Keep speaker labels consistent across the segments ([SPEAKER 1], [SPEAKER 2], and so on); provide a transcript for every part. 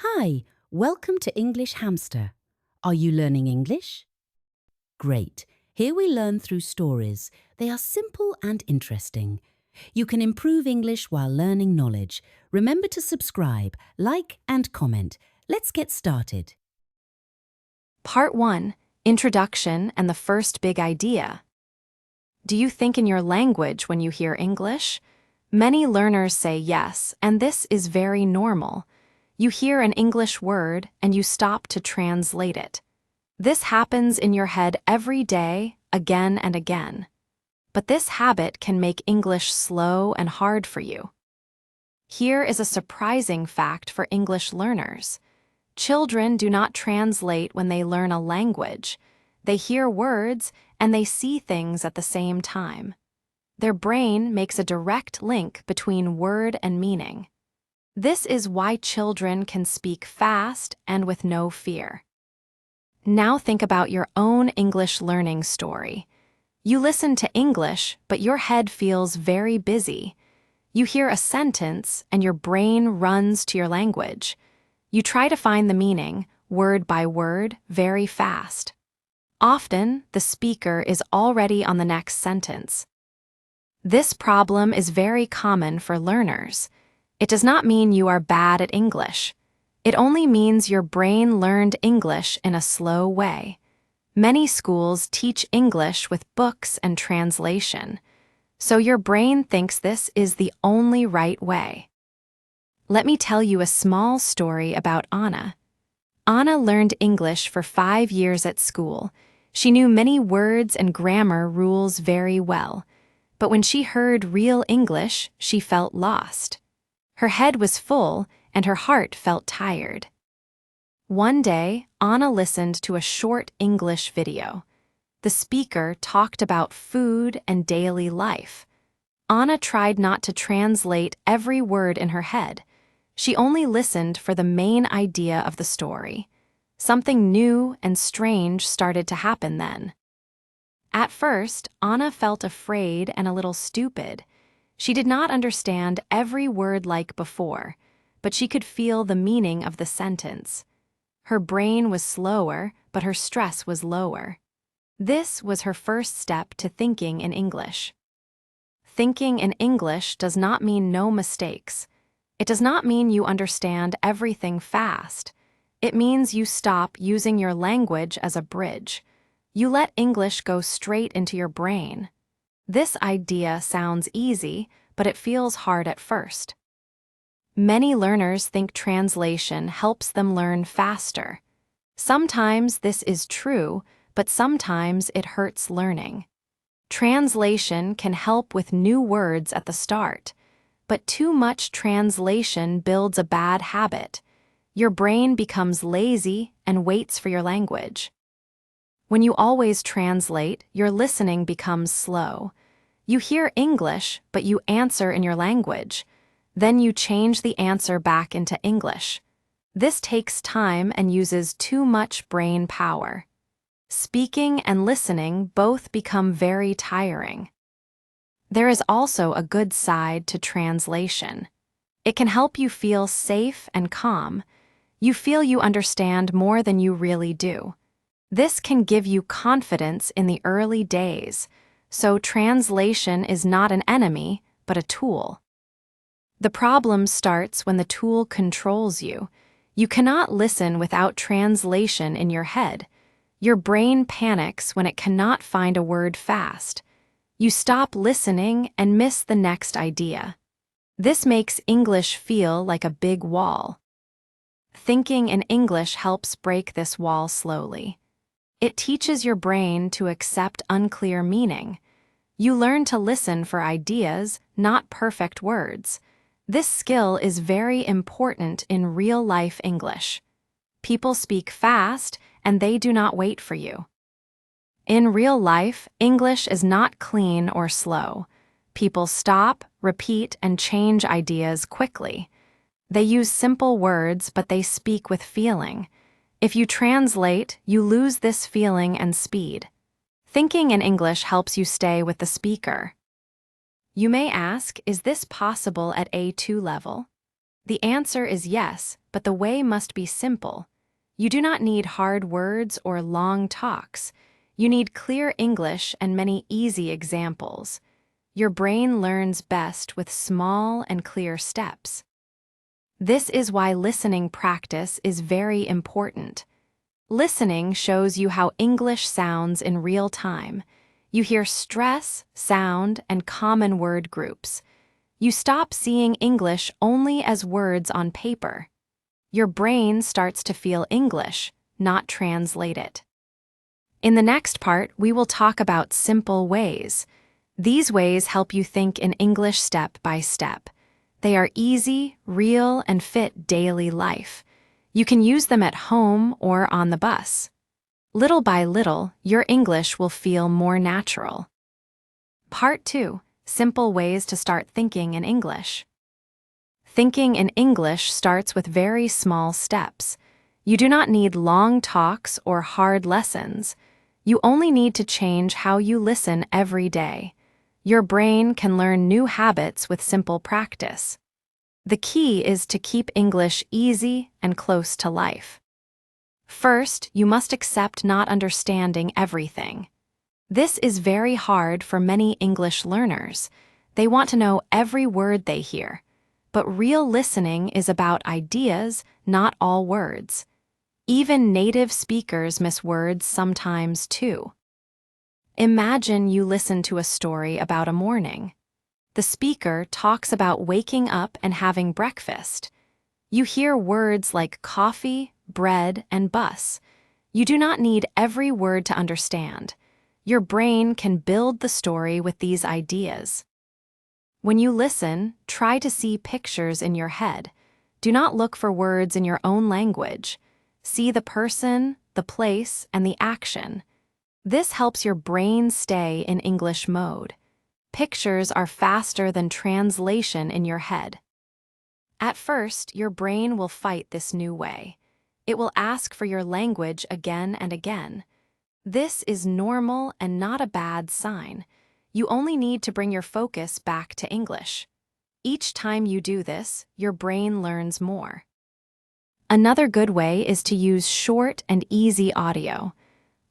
[SPEAKER 1] Hi, welcome to English Hamster. Are you learning English? Great. Here we learn through stories. They are simple and interesting. You can improve English while learning knowledge. Remember to subscribe, like and comment. Let's get started.
[SPEAKER 2] Part 1. Introduction and the first big idea. Do you think in your language when you hear English? Many learners say yes, and this is very normal. You hear an English word and you stop to translate it. This happens in your head every day, again and again. But this habit can make English slow and hard for you. Here is a surprising fact for English learners. Children do not translate when they learn a language. They hear words and they see things at the same time. Their brain makes a direct link between word and meaning. This is why children can speak fast and with no fear. Now think about your own English learning story. You listen to English, but your head feels very busy. You hear a sentence and your brain runs to your language. You try to find the meaning, word by word, very fast. Often, the speaker is already on the next sentence. This problem is very common for learners. It does not mean you are bad at English. It only means your brain learned English in a slow way. Many schools teach English with books and translation, so your brain thinks this is the only right way. Let me tell you a small story about Anna. Anna learned English for 5 years at school. She knew many words and grammar rules very well, but when she heard real English, she felt lost. Her head was full and her heart felt tired. One day, Anna listened to a short English video. The speaker talked about food and daily life. Anna tried not to translate every word in her head. She only listened for the main idea of the story. Something new and strange started to happen then. At first, Anna felt afraid and a little stupid. She did not understand every word like before, but she could feel the meaning of the sentence. Her brain was slower, but her stress was lower. This was her first step to thinking in English. Thinking in English does not mean no mistakes. It does not mean you understand everything fast. It means you stop using your language as a bridge. You let English go straight into your brain. This idea sounds easy, but it feels hard at first. Many learners think translation helps them learn faster. Sometimes this is true, but sometimes it hurts learning. Translation can help with new words at the start, but too much translation builds a bad habit. Your brain becomes lazy and waits for your language. When you always translate, your listening becomes slow. You hear English, but you answer in your language. Then you change the answer back into English. This takes time and uses too much brain power. Speaking and listening both become very tiring. There is also a good side to translation. It can help you feel safe and calm. You feel you understand more than you really do. This can give you confidence in the early days, so translation is not an enemy, but a tool. The problem starts when the tool controls you. You cannot listen without translation in your head. Your brain panics when it cannot find a word fast. You stop listening and miss the next idea. This makes English feel like a big wall. Thinking in English helps break this wall slowly. It teaches your brain to accept unclear meaning. You learn to listen for ideas, not perfect words. This skill is very important in real-life English. People speak fast, and they do not wait for you. In real life, English is not clean or slow. People stop, repeat, and change ideas quickly. They use simple words, but they speak with feeling. If you translate, you lose this feeling and speed. Thinking in English helps you stay with the speaker. You may ask, is this possible at A2 level? The answer is yes, but the way must be simple. You do not need hard words or long talks. You need clear English and many easy examples. Your brain learns best with small and clear steps. This is why listening practice is very important. Listening shows you how English sounds in real time. You hear stress, sound, and common word groups. You stop seeing English only as words on paper. Your brain starts to feel English, not translate it. In the next part, we will talk about simple ways. These ways help you think in English step by step. They are easy, real, and fit daily life. You can use them at home or on the bus. Little by little, your English will feel more natural. Part 2. Simple ways to start thinking in English. Thinking in English starts with very small steps. You do not need long talks or hard lessons. You only need to change how you listen every day. Your brain can learn new habits with simple practice. The key is to keep English easy and close to life. First, you must accept not understanding everything. This is very hard for many English learners. They want to know every word they hear. But real listening is about ideas, not all words. Even native speakers miss words sometimes too. Imagine you listen to a story about a morning. The speaker talks about waking up and having breakfast. You hear words like coffee, bread, and bus. You do not need every word to understand. Your brain can build the story with these ideas. When you listen, try to see pictures in your head. Do not look for words in your own language. See the person, the place, and the action. This helps your brain stay in English mode. Pictures are faster than translation in your head. At first, your brain will fight this new way. It will ask for your language again and again. This is normal and not a bad sign. You only need to bring your focus back to English. Each time you do this, your brain learns more. Another good way is to use short and easy audio.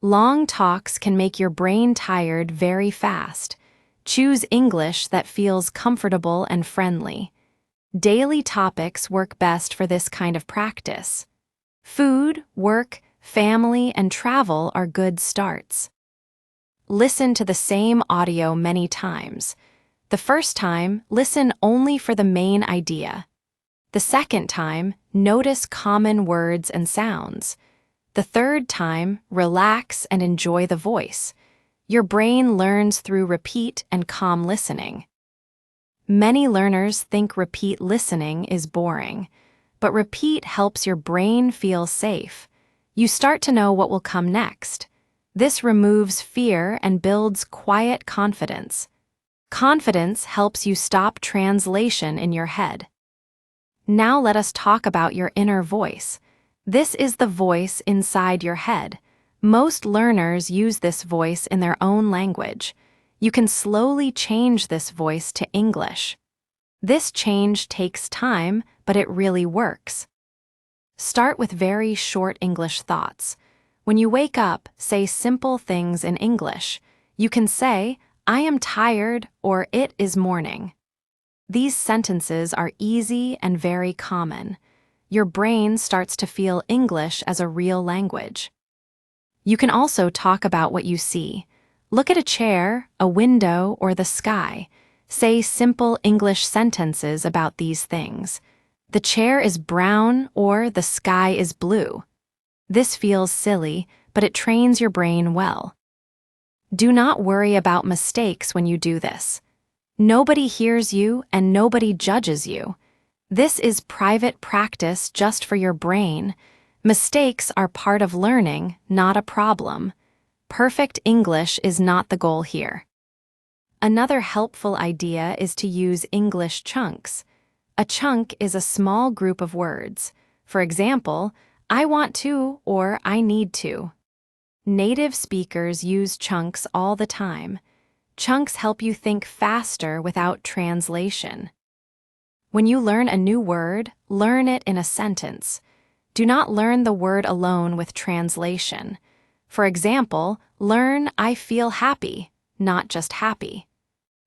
[SPEAKER 2] Long talks can make your brain tired very fast. Choose English that feels comfortable and friendly. Daily topics work best for this kind of practice. Food, work, family, and travel are good starts. Listen to the same audio many times. The first time, listen only for the main idea. The second time, notice common words and sounds. The third time, relax and enjoy the voice. Your brain learns through repeat and calm listening. Many learners think repeat listening is boring, but repeat helps your brain feel safe. You start to know what will come next. This removes fear and builds quiet confidence. Confidence helps you stop translation in your head. Now let us talk about your inner voice. This is the voice inside your head. Most learners use this voice in their own language. You can slowly change this voice to English. This change takes time, but it really works. Start with very short English thoughts. When you wake up, say simple things in English. You can say, "I am tired," or "It is morning." These sentences are easy and very common. Your brain starts to feel English as a real language. You can also talk about what you see. Look at a chair, a window, or the sky. Say simple English sentences about these things. The chair is brown or the sky is blue. This feels silly, but it trains your brain well. Do not worry about mistakes when you do this. Nobody hears you and nobody judges you. This is private practice just for your brain. Mistakes are part of learning, not a problem. Perfect English is not the goal here. Another helpful idea is to use English chunks. A chunk is a small group of words. For example, I want to or I need to. Native speakers use chunks all the time. Chunks help you think faster without translation. When you learn a new word, learn it in a sentence. Do not learn the word alone with translation. For example, learn "I feel happy," not just happy.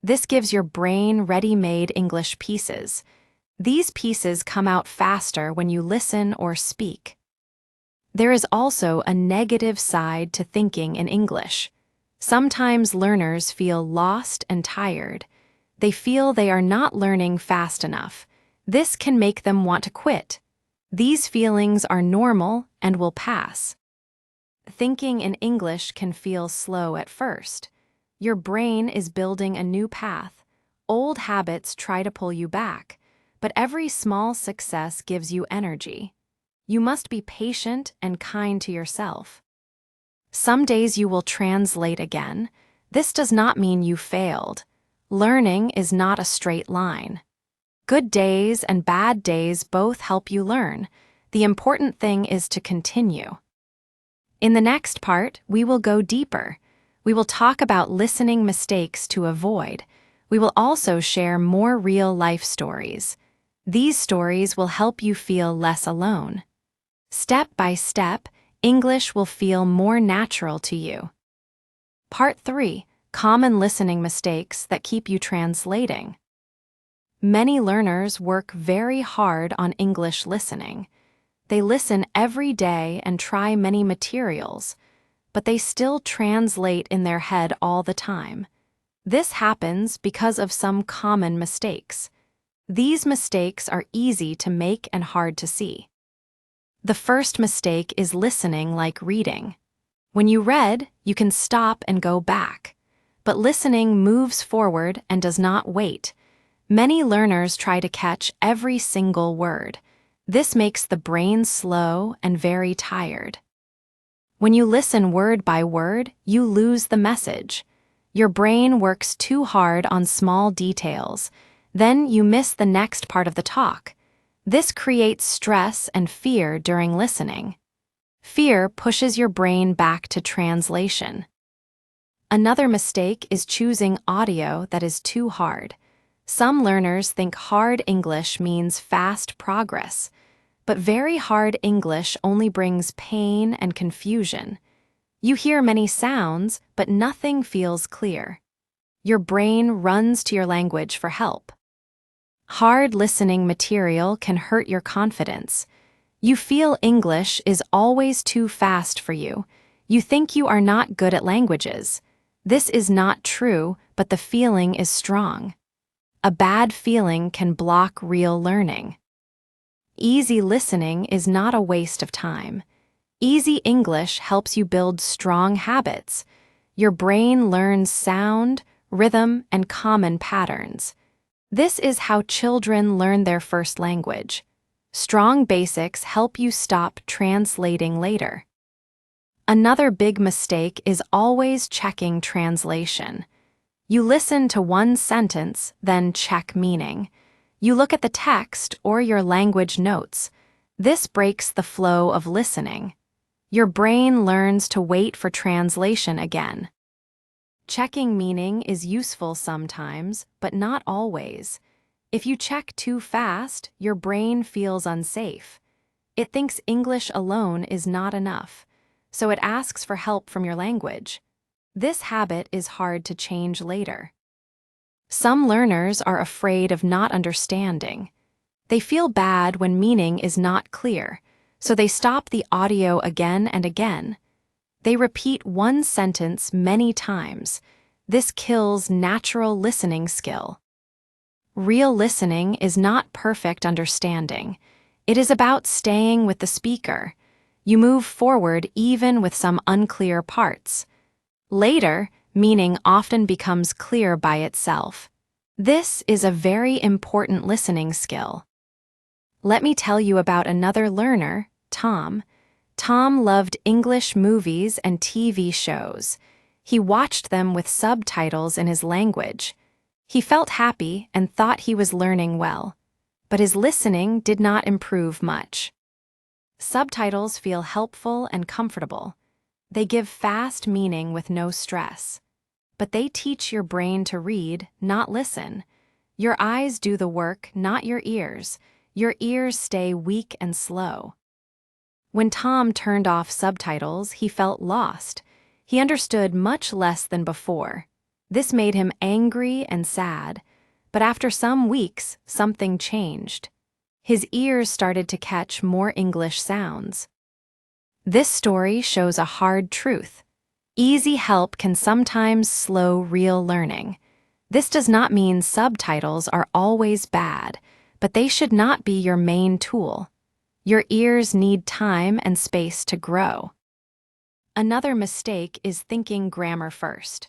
[SPEAKER 2] This gives your brain ready-made English pieces. These pieces come out faster when you listen or speak. There is also a negative side to thinking in English. Sometimes learners feel lost and tired. They feel they are not learning fast enough. This can make them want to quit. These feelings are normal and will pass. Thinking in English can feel slow at first. Your brain is building a new path. Old habits try to pull you back, but every small success gives you energy. You must be patient and kind to yourself. Some days you will translate again. This does not mean you failed. Learning is not a straight line. Good days and bad days both help you learn. The important thing is to continue. In the next part, we will go deeper. We will talk about listening mistakes to avoid. We will also share more real-life stories. These stories will help you feel less alone. Step by step, English will feel more natural to you. Part 3. Common listening mistakes that keep you translating. Many learners work very hard on English listening. They listen every day and try many materials, but they still translate in their head all the time. This happens because of some common mistakes. These mistakes are easy to make and hard to see. The first mistake is listening like reading. When you read, you can stop and go back. But listening moves forward and does not wait. Many learners try to catch every single word. This makes the brain slow and very tired. When you listen word by word, you lose the message. Your brain works too hard on small details. Then you miss the next part of the talk. This creates stress and fear during listening. Fear pushes your brain back to translation. Another mistake is choosing audio that is too hard. Some learners think hard English means fast progress, but very hard English only brings pain and confusion. You hear many sounds, but nothing feels clear. Your brain runs to your language for help. Hard listening material can hurt your confidence. You feel English is always too fast for you. You think you are not good at languages. This is not true, but the feeling is strong. A bad feeling can block real learning. Easy listening is not a waste of time. Easy English helps you build strong habits. Your brain learns sound, rhythm, and common patterns. This is how children learn their first language. Strong basics help you stop translating later. Another big mistake is always checking translation. You listen to one sentence, then check meaning. You look at the text or your language notes. This breaks the flow of listening. Your brain learns to wait for translation again. Checking meaning is useful sometimes, but not always. If you check too fast, your brain feels unsafe. It thinks English alone is not enough, so it asks for help from your language. This habit is hard to change later. Some learners are afraid of not understanding. They feel bad when meaning is not clear, so they stop the audio again and again. They repeat one sentence many times. This kills natural listening skill. Real listening is not perfect understanding. It is about staying with the speaker. You move forward even with some unclear parts. Later, meaning often becomes clear by itself. This is a very important listening skill. Let me tell you about another learner, Tom. Tom loved English movies and TV shows. He watched them with subtitles in his language. He felt happy and thought he was learning well, but his listening did not improve much. Subtitles feel helpful and comfortable. They give fast meaning with no stress. But they teach your brain to read, not listen. Your eyes do the work, not your ears. Your ears stay weak and slow. When Tom turned off subtitles, he felt lost. He understood much less than before. This made him angry and sad. But after some weeks, something changed. His ears started to catch more English sounds. This story shows a hard truth. Easy help can sometimes slow real learning. This does not mean subtitles are always bad, but they should not be your main tool. Your ears need time and space to grow. Another mistake is thinking grammar first.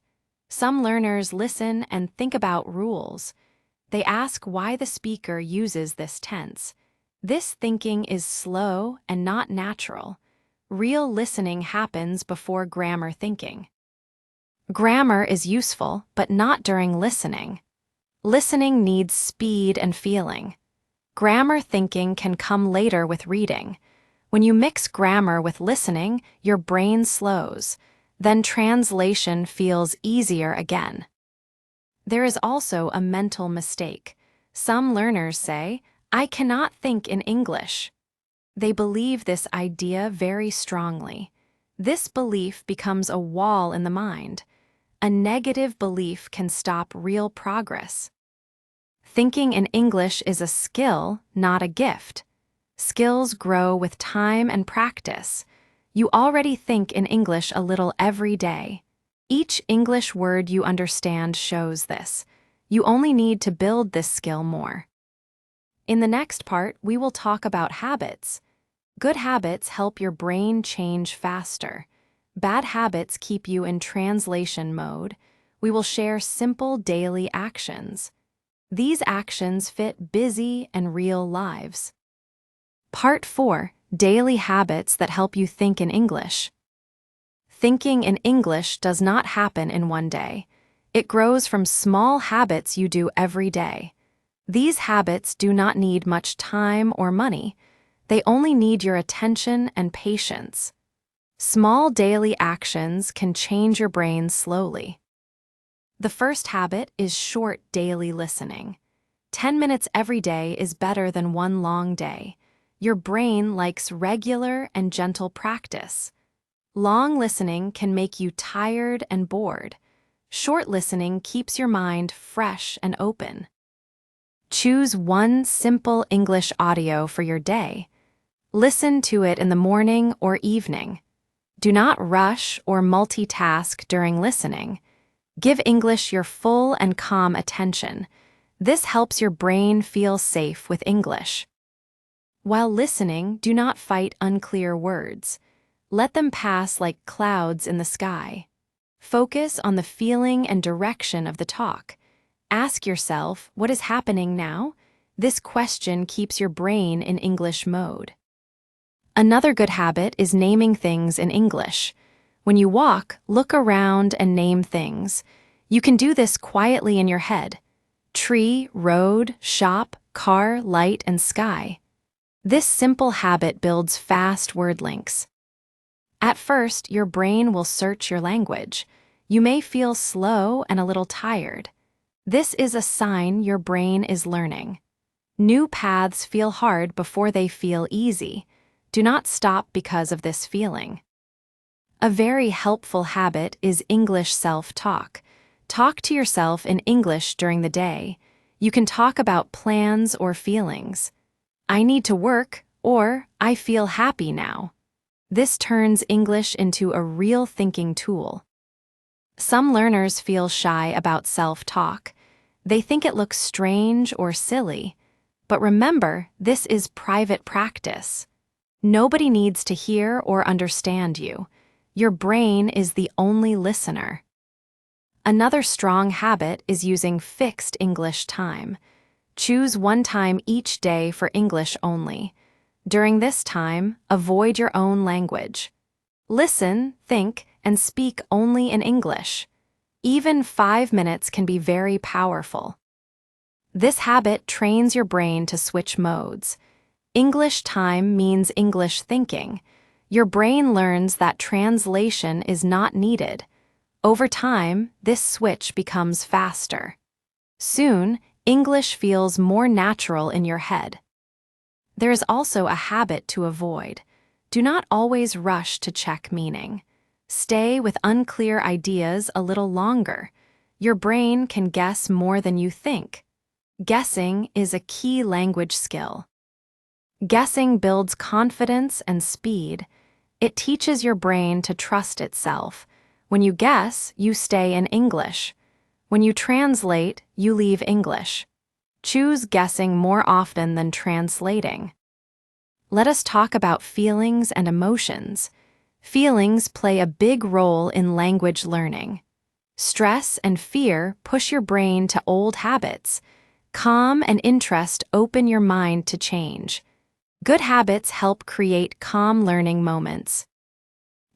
[SPEAKER 2] Some learners listen and think about rules. They ask why the speaker uses this tense. This thinking is slow and not natural. Real listening happens before grammar thinking. Grammar is useful, but not during listening. Listening needs speed and feeling. Grammar thinking can come later with reading. When you mix grammar with listening, your brain slows. Then translation feels easier again. There is also a mental mistake. Some learners say, "I cannot think in English." They believe this idea very strongly. This belief becomes a wall in the mind. A negative belief can stop real progress. Thinking in English is a skill, not a gift. Skills grow with time and practice. You already think in English a little every day. Each English word you understand shows this. You only need to build this skill more. In the next part, we will talk about habits. Good habits help your brain change faster. Bad habits keep you in translation mode. We will share simple daily actions. These actions fit busy and real lives. Part 4: Daily habits that help you think in English. Thinking in English does not happen in one day. It grows from small habits you do every day. These habits do not need much time or money. They only need your attention and patience. Small daily actions can change your brain slowly. The first habit is short daily listening. 10 minutes every day is better than one long day. Your brain likes regular and gentle practice. Long listening can make you tired and bored. Short listening keeps your mind fresh and open. Choose one simple English audio for your day. Listen to it in the morning or evening. Do not rush or multitask during listening. Give English your full and calm attention. This helps your brain feel safe with English. While listening, do not fight unclear words. Let them pass like clouds in the sky. Focus on the feeling and direction of the talk. Ask yourself, what is happening now? This question keeps your brain in English mode. Another good habit is naming things in English. When you walk, look around and name things. You can do this quietly in your head. Tree, road, shop, car, light, and sky. This simple habit builds fast word links. At first, your brain will search your language. You may feel slow and a little tired. This is a sign your brain is learning. New paths feel hard before they feel easy. Do not stop because of this feeling. A very helpful habit is English self-talk. Talk to yourself in English during the day. You can talk about plans or feelings. I need to work, or I feel happy now. This turns English into a real thinking tool. Some learners feel shy about self-talk. They think it looks strange or silly. But remember, this is private practice. Nobody needs to hear or understand you. Your brain is the only listener. Another strong habit is using fixed English time. Choose one time each day for English only. During this time, avoid your own language. Listen, think, and speak only in English. Even 5 minutes can be very powerful. This habit trains your brain to switch modes. English time means English thinking. Your brain learns that translation is not needed. Over time, this switch becomes faster. Soon, English feels more natural in your head. There is also a habit to avoid. Do not always rush to check meaning. Stay with unclear ideas a little longer. Your brain can guess more than you think. Guessing is a key language skill. Guessing builds confidence and speed. It teaches your brain to trust itself. When you guess, you stay in English. When you translate, you leave English. Choose guessing more often than translating. Let us talk about feelings and emotions. Feelings play a big role in language learning. Stress and fear push your brain to old habits. Calm and interest open your mind to change. Good habits help create calm learning moments.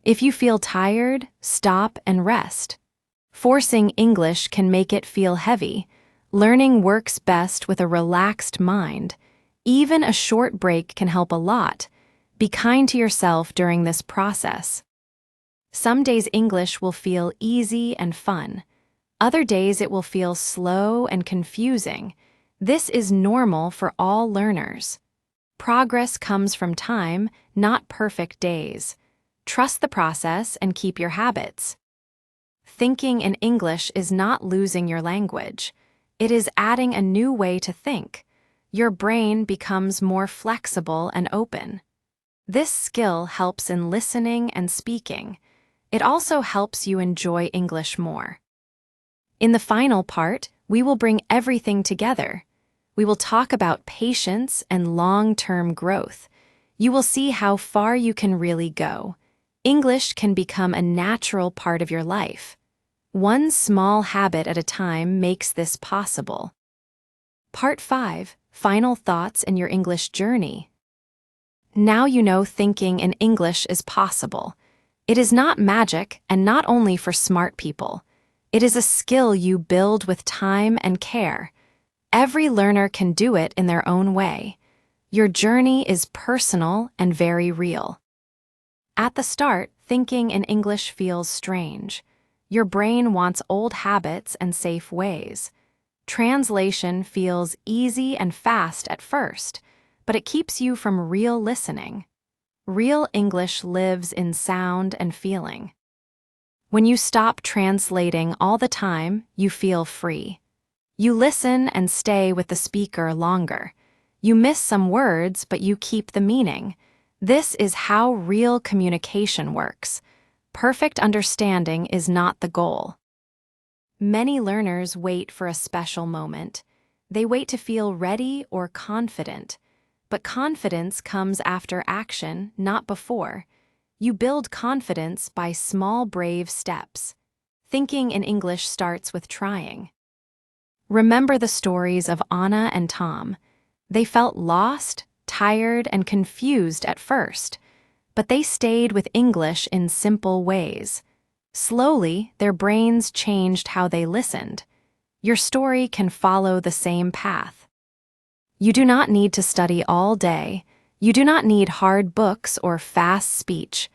[SPEAKER 2] If you feel tired, stop and rest. Forcing English can make it feel heavy. Learning works best with a relaxed mind. Even a short break can help a lot. Be kind to yourself during this process. Some days English will feel easy and fun. Other days it will feel slow and confusing. This is normal for all learners. Progress comes from time, not perfect days. Trust the process and keep your habits. Thinking in English is not losing your language. It is adding a new way to think. Your brain becomes more flexible and open. This skill helps in listening and speaking. It also helps you enjoy English more. In the final part, we will bring everything together. We will talk about patience and long-term growth. You will see how far you can really go. English can become a natural part of your life. One small habit at a time makes this possible. Part 5. Final thoughts in your English journey. Now you know thinking in English is possible. It is not magic and not only for smart people. It is a skill you build with time and care. Every learner can do it in their own way. Your journey is personal and very real. At the start, thinking in English feels strange. Your brain wants old habits and safe ways. Translation feels easy and fast at first, but it keeps you from real listening. Real English lives in sound and feeling. When you stop translating all the time, you feel free. You listen and stay with the speaker longer. You miss some words, but you keep the meaning. This is how real communication works. Perfect understanding is not the goal. Many learners wait for a special moment. They wait to feel ready or confident. But confidence comes after action, not before. You build confidence by small, brave steps. Thinking in English starts with trying. Remember the stories of Anna and Tom. They felt lost, tired, and confused at first, but they stayed with English in simple ways. Slowly, their brains changed how they listened. Your story can follow the same path. You do not need to study all day. You do not need hard books or fast speech.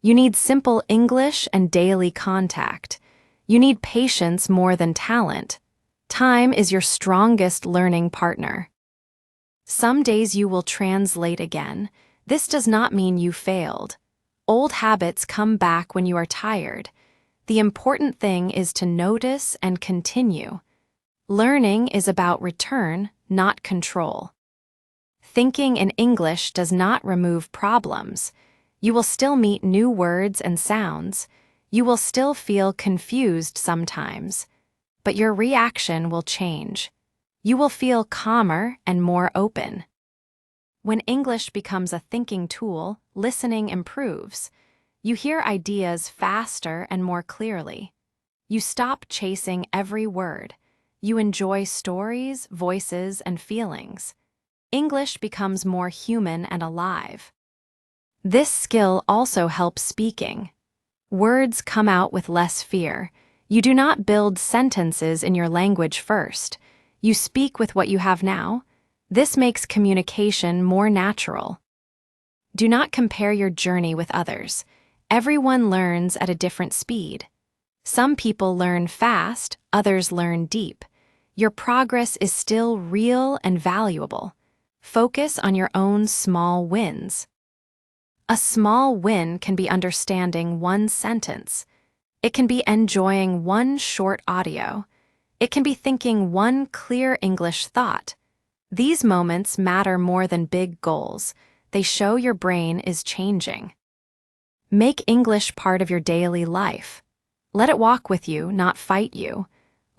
[SPEAKER 2] You need simple English and daily contact. You need patience more than talent. Time is your strongest learning partner. Some days you will translate again. This does not mean you failed. Old habits come back when you are tired. The important thing is to notice and continue. Learning is about return, not control. Thinking in English does not remove problems. You will still meet new words and sounds. You will still feel confused sometimes. But your reaction will change. You will feel calmer and more open. When English becomes a thinking tool, listening improves. You hear ideas faster and more clearly. You stop chasing every word. You enjoy stories, voices, and feelings. English becomes more human and alive. This skill also helps speaking. Words come out with less fear. You do not build sentences in your language first. You speak with what you have now. This makes communication more natural. Do not compare your journey with others. Everyone learns at a different speed. Some people learn fast, others learn deep. Your progress is still real and valuable. Focus on your own small wins. A small win can be understanding one sentence. It can be enjoying one short audio. It can be thinking one clear English thought. These moments matter more than big goals. They show your brain is changing. Make English part of your daily life. Let it walk with you, not fight you.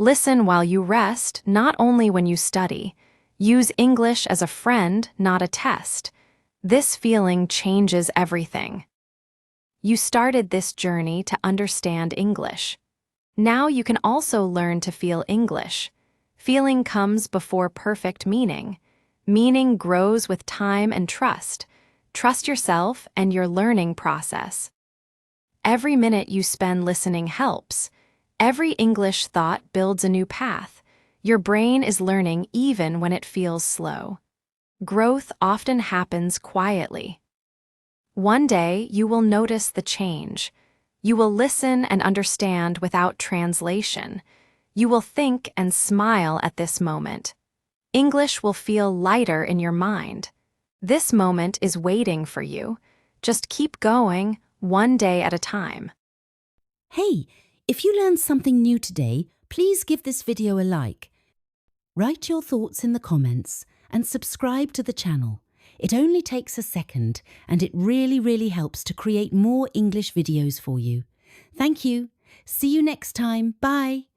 [SPEAKER 2] Listen while you rest, not only when you study. Use English as a friend, not a test. This feeling changes everything. You started this journey to understand English. Now you can also learn to feel English. Feeling comes before perfect meaning. Meaning grows with time and trust. Trust yourself and your learning process. Every minute you spend listening helps. Every English thought builds a new path. Your brain is learning even when it feels slow. Growth often happens quietly. One day you will notice the change. You will listen and understand without translation. You will think and smile at this moment. English will feel lighter in your mind. This moment is waiting for you. Just keep going, one day at a time.
[SPEAKER 1] Hey, if you learned something new today, please give this video a like. Write your thoughts in the comments and subscribe to the channel. It only takes a second and it really helps to create more English videos for you. Thank you. See you next time. Bye.